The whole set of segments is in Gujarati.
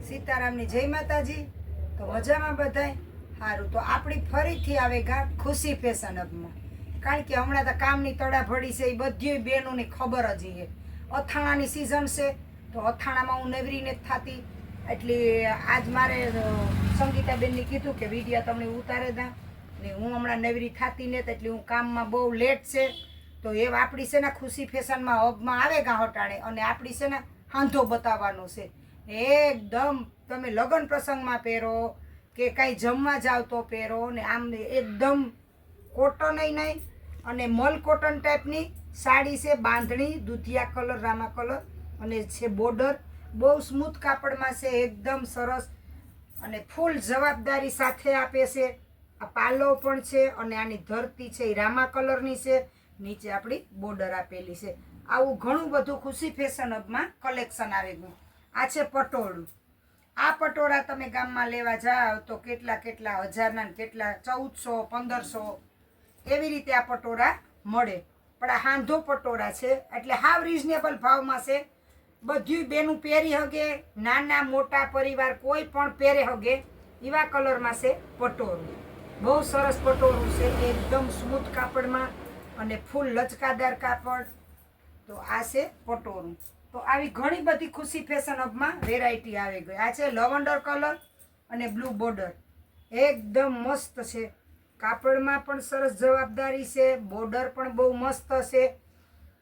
સીતારામની જય માતાજી। તો મજામાં બધાય સારું। તો આપણી ફરીથી આવે ગા ખુશી ફેશન હબમાં, કારણ કે હમણાં તો કામની તડાફડી છે એ બધી બહેનોની ખબર જ છે। અથાણાની સિઝન છે તો અથાણામાં હું નવરી નથી થતી, એટલે આજ મારે સંગીતાબેનને કીધું કે વિડીયો તમને ઉતારે દા ને હું હમણાં નવરી થતી નથી, એટલે હું કામમાં બહુ લેટ છે। તો એ આપણી છે ને ખુશી ફેશનમાં હબમાં આવે ગા હટાણે, અને આપણી છે ને હાંધો બતાવવાનો છે। એકદમ તમે લગ્ન પ્રસંગમાં પહેરો કે કાંઈ જમવા જાવ તો પહેરો ને, આમ એકદમ કોટન નહીં અને મલ કોટન ટાઈપની સાડી છે। બાંધણી દૂધિયા કલર, રામા કલર અને છે બોર્ડર, બહુ સ્મૂથ કાપડમાં છે, એકદમ સરસ અને ફૂલ જવાબદારી સાથે આપે છે। આ પાલો પણ છે અને આની ધરતી છે એ રામા કલરની છે, નીચે આપણી બોર્ડર આપેલી છે। આવું ઘણું બધું ખુશી ફેશન હબમાં કલેક્શન આવે ગયું। આ છે પટોળું। આ પટોળા તમે ગામમાં લેવા જાઓ તો કેટલા કેટલા હજારના, કેટલા 1400 1500 એવી રીતે આ પટોળા મળે, પણ આ હાંધો પટોળા છે એટલે હાવ રિઝનેબલ ભાવમાં છે। બધું બેનું પહેરી હગે, નાના મોટા પરિવાર કોઈ પણ પહેરે હગે એવા કલરમાં છે પટોળું। બહુ સરસ પટોળું છે, એકદમ સ્મૂથ કાપડમાં અને ફૂલ લચકાદાર કાપડ। તો આ છે પટોળું। તો આવી ઘણી બધી ખુશી ફેશન હબમાં વેરાયટી આવી ગઈ। આ છે લવંડર કલર અને બ્લુ બોર્ડર, એકદમ મસ્ત છે, કાપડમાં પણ સરસ જવાબદારી છે, બોર્ડર પણ બહુ મસ્ત છે।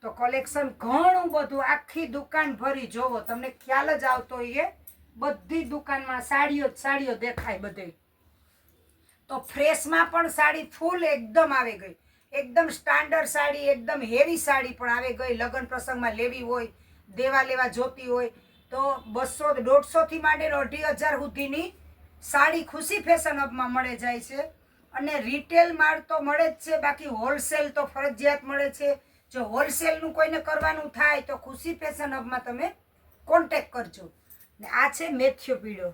તો કલેક્શન ઘણું બધું, આખી દુકાન ભરી જોવો તમને ખ્યાલ જ આવતો હોય, બધી દુકાનમાં સાડીઓ જ સાડીઓ દેખાય બધે। તો ફ્રેશમાં પણ સાડી ફૂલ એકદમ આવી ગઈ, એકદમ સ્ટાન્ડર્ડ સાડી, એકદમ હેવી સાડી પણ આવી ગઈ। લગ્ન પ્રસંગમાં લેવી હોય, દેવા લેવા જોતી હોય તો 200 150 થી માંડીને 2500 સુધીની સાડી ખુશી ફેશન હબમાં મળે જાય છે। અને રિટેલ માલ તો મળે જ છે, બાકી હોલસેલ તો ફરજિયાત મળે છે। જો હોલસેલનું કોઈને કરવાનું થાય તો ખુશી ફેશન હબમાં તમે કોન્ટેક કરજો। ને આ છે મેથીયો પીળો,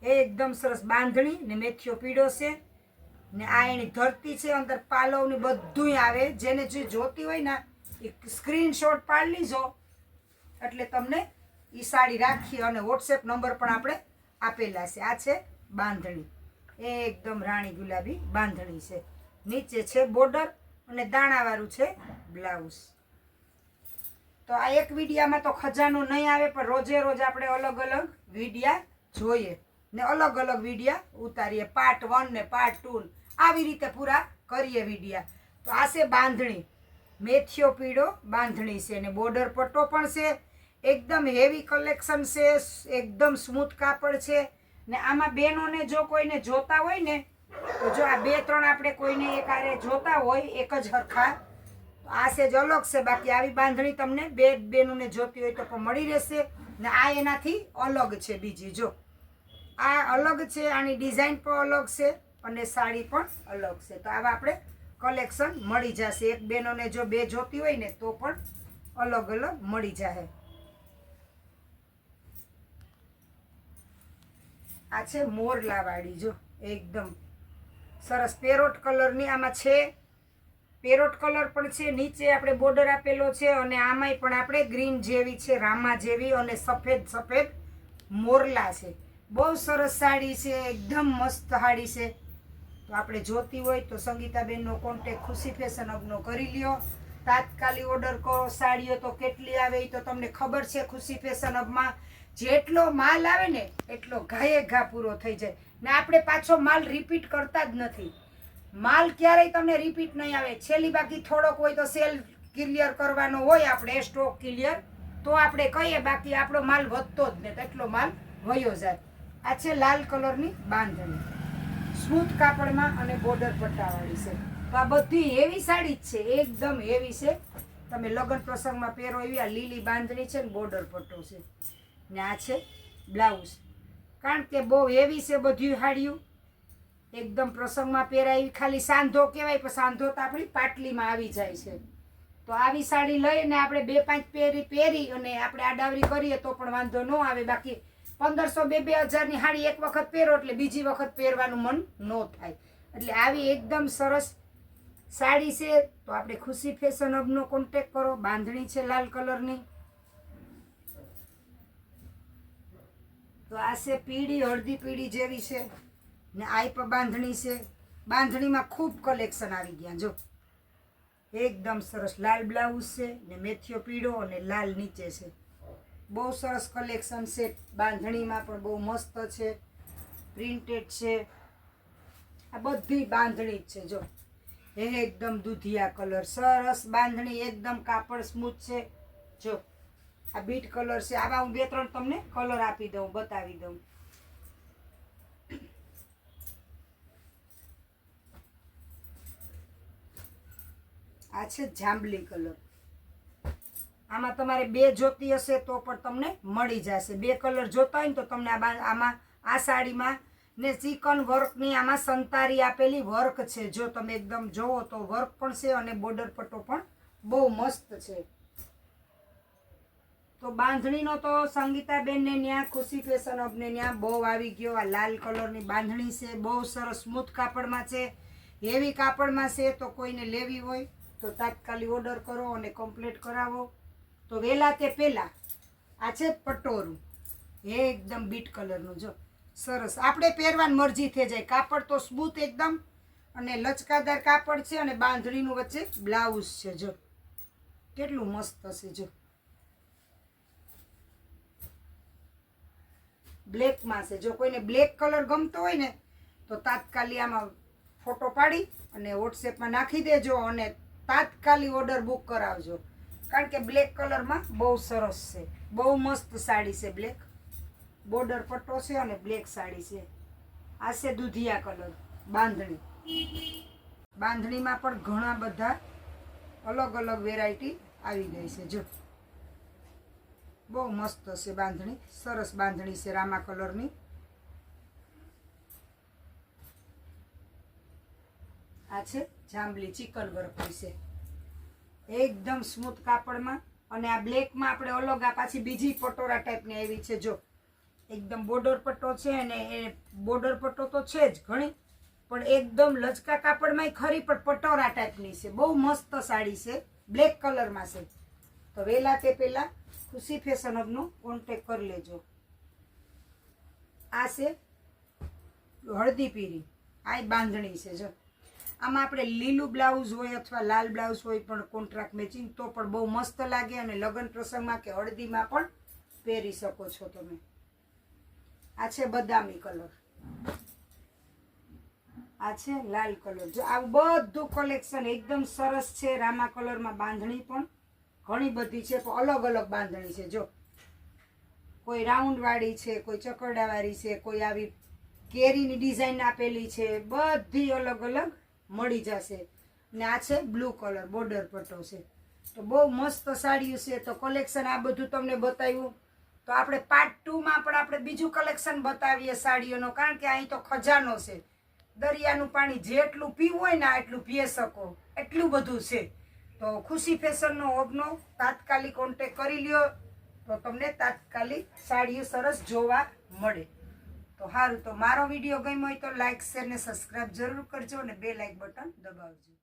એકદમ સરસ બાંધણી ને મેથીયો પીળો છે ને આ એની ધરતી છે, અંદર પાલવ ને બધું આવે। જેને જે જોતી હોય ને એ સ્ક્રીનશોટ પાડી લીજો એટલે તમને એ સાડી રાખી અને વોટ્સએપ નંબર પણ આપણે આપેલા છે। આ છે બાંધણી, એકદમ રાણી ગુલાબી બાંધણી છે, નીચે છે બોર્ડર અને દાણાવાળું છે બ્લાઉઝ। તો આ એક વિડીયામાં તો ખજાનો નહીં આવે, પણ રોજે રોજ આપણે અલગ અલગ વિડીયા જોઈએ ને અલગ અલગ વિડીયા ઉતારીએ, પાર્ટ 1 ને પાર્ટ 2 આવી રીતે પૂરા કરીએ વિડીયા। તો આ છે બાંધણી, મેથીયો પીળો બાંધણી છે ને બોર્ડર પટ્ટો પણ છે, એકદમ હેવી કલેક્શન છે, એકદમ સ્મૂથ કાપડ છે। ને આમાં બહેનોને જો કોઈને જોતા હોય ને તો જો આ 2-3 આપણે કોઈને એક આરે જોતા હોય એક જ હરખા, તો આ સેજ અલગ છે, બાકી આવી બાંધણી તમને બે બહેનોને જોતી હોય તો પણ મળી રહેશે। ને આ એનાથી અલગ છે, બીજી જો આ અલગ છે, આની ડિઝાઇન પણ અલગ છે અને સાડી પણ અલગ છે। તો આવા આપણે કલેક્શન મળી જશે, એક બહેનોને જો બે જોતી હોય ને તો પણ અલગ અલગ મળી જાય। આ છે મોરલાવાળી, જો એકદમ સરસ પેરોટ કલરની આમાં છે, પેરોટ કલર પણ છે, નીચે આપણે બોર્ડર આપેલો છે અને આમાંય પણ આપણે ગ્રીન જેવી છે, રામા જેવી અને સફેદ સફેદ મોરલા છે। બહુ સરસ સાડી છે, એકદમ મસ્ત સાડી છે। તો આપણે જોતી હોય તો સંગીતાબેનનો કોન્ટેક ખુશી ફેશન હબનો કરી લ્યો, તાત્કાલિક ઓર્ડર કરો। સાડીઓ તો કેટલી આવે એ તો તમને ખબર છે, ખુશી ફેશન હબમાં જેટલો માલ આવે ને એટલો ઘાયે ઘા પૂરો થઈ જાય ને આપણે પાછો માલ રિપીટ કરતા જ નથી। માલ ક્યારેય તમને રિપીટ નહીં આવે, છેલ્લી બાકી થોડોક હોય તો સેલ ક્લિયર કરવાનો હોય, આપણે સ્ટોક ક્લિયર તો આપણે કહીએ, બાકી આપણો માલ વધતો જ નહીં, એટલો માલ વયો જાય। આ છે લાલ કલરની બાંધણી, સ્મૂથ કાપડમાં અને બોર્ડર પટ્ટાવાળી છે। તો આ બધી હેવી સાડી જ છે, એકદમ હેવી છે, તમે લગ્ન પ્રસંગમાં પહેરો એવી આ લીલી બાંધણી છે ને બોર્ડર પટ્ટો છે ને આ છે બ્લાઉઝ। કારણ કે બહુ હેવી છે બધી સાડીઓ, એકદમ પ્રસંગમાં પહેરાય ખાલી સાંધો કહેવાય, પણ સાંધો તો આપણી પાટલીમાં આવી જાય છે। તો આવી સાડી લઈને આપણે 2-5 પહેરી અને આપણે આડાવરી કરીએ તો પણ વાંધો ન આવે, બાકી 1500-2000ની સાડી એક વખત પહેરો એટલે બીજી વખત પહેરવાનું મન ન થાય। એટલે આવી એકદમ સરસ સાડી છે તો આપણે ખુશી ફેશન હબનો કોન્ટેક કરો। બાંધણી છે લાલ કલરની, તો આ છે પીળી, હળદી પીળી જેવી છે ને આઈ પર બાંધણી છે. બાંધણીમાં ખૂબ કલેક્શન આવી ગયા. જો એકદમ સરસ લાલ બ્લાઉઝ છે ને મેથીયો પીળો અને લાલ નીચે છે. બહુ સરસ કલેક્શન છે. બાંધણીમાં પણ બહુ મસ્ત છે, પ્રિન્ટેડ છે. આ બધી બાંધણી જ છે. જો એકદમ દૂધિયા કલર, સરસ બાંધણી, એકદમ કાપડ સ્મૂથ છે. જો આ બીટ કલર છે. આવા હું 2-3 તમને કલર આપી દઉં, બતાવી દઉં. આ છે જાંબલી કલર. આમાં તમારે 2 જોતી હશે તો પણ તમને મળી જશે. 2 કલર જોતા હોય ને તો તમને આમાં આ સાડીમાં ને ચિકન વર્કની આમાં સંતારી આપેલી વર્ક છે. જો તમે એકદમ જોવો તો વર્ક પણ છે અને બોર્ડર પટ્ટો પણ બહુ મસ્ત છે. તો બાંધણીનો તો સંગીતાબેનને ત્યાં ખુશી ફેશન હબને ત્યાં બહુ આવી ગયો. આ લાલ કલરની બાંધણી છે, બહુ સરસ સ્મૂથ કાપડમાં છે, હેવી કાપડમાં છે. તો કોઈને લેવી હોય તો તાત્કાલિક ઓર્ડર કરો અને કમ્પ્લીટ કરાવો. તો વહેલા તે પહેલાં આ છે પટોરું, એકદમ બીટ કલરનું. જો સરસ, આપણે પહેરવાની મરજી થઈ જાય. કાપડ તો સ્મૂથ એકદમ અને લચકાદાર કાપડ છે અને બાંધણીનું વચ્ચે બ્લાઉઝ છે. જો કેટલું મસ્ત હશે. જો બ્લેકમાં છે. જો કોઈને બ્લેક કલર ગમતો હોય ને તો તાત્કાલિક આમાં ફોટો પાડી અને વોટ્સએપમાં નાખી દેજો અને તાત્કાલિક ઓર્ડર બુક કરાવજો. કારણ કે બ્લેક કલરમાં બહુ સરસ છે, બહુ મસ્ત સાડી છે. બ્લેક બોર્ડર પટ્ટો છે અને બ્લેક સાડી છે. આ છે દૂધિયા કલર બાંધણી. બાંધણીમાં પણ ઘણા બધા અલગ અલગ વેરાયટી આવી ગઈ છે. જો બહુ મસ્ત છે બાંધણી, સરસ બાંધણી છે રામા કલરની. આ છે જાંબલી ચિકન વર્ક છે, એકદમ સ્મૂથ કાપડમાં. અને આ બ્લેકમાં આપણે અલગ આ પાછી બીજી પટોરા ટાઈપની આવી છે. જો એકદમ બોર્ડર પટ્ટો છે અને એ બોર્ડર પટ્ટો તો છે જ ઘણી, પણ એકદમ લચકા કાપડમાં ખરી પણ પટોરા ટાઈપની છે. બહુ મસ્ત સાડી છે, બ્લેક કલરમાં છે. તો વહેલા તે પહેલાં ખુશી ફેશન હબનો કોન્ટેક કરી લેજો. આ છે હળદી પીળી, આ બાંધણી છે. જો આમાં આપણે લીલું બ્લાઉઝ હોય અથવા લાલ બ્લાઉઝ હોય પણ કોન્ટ્રાક્ટ મેચિંગ તો પણ બહુ મસ્ત લાગે અને લગ્ન પ્રસંગમાં કે હળદીમાં પણ પહેરી શકો છો તમે. આ છે બદામી કલર, આ છે લાલ કલર. જો આવું બધું કલેક્શન એકદમ સરસ છે. રામા કલરમાં બાંધણી પણ ઘણી બધી છે, પણ અલગ અલગ બાંધણી છે. જો કોઈ રાઉન્ડ વાળી છે, કોઈ ચકરડા વાળી છે, કોઈ આવી કેરીની ડિઝાઇન આપેલી છે. બધી અલગ અલગ મળી જશે. ને આ છે બ્લુ કલર, બોર્ડર પટ્ટો છે. તો બહુ મસ્ત સાડીઓ છે. તો કલેક્શન આ બધું તમને બતાવ્યું. તો આપણે પાર્ટ 2માં પણ આપણે બીજું કલેક્શન બતાવીએ સાડીઓનો, કારણ કે અહીં તો ખજાનો છે. દરિયાનું પાણી જેટલું પીવું હોય ને એટલું પી શકો, એટલું બધું છે. તો ખુશી ફેશનનો હબનો તાત્કાલિક કોન્ટેક કરી લ્યો તો તમને તાત્કાલિક સાડીઓ સરસ જોવા મળે. તો સારું, તો મારો વિડીયો ગમ્યો હોય તો લાઈક, શેર ને સબસ્ક્રાઈબ જરૂર કરજો અને બે લાઈક બટન દબાવજો.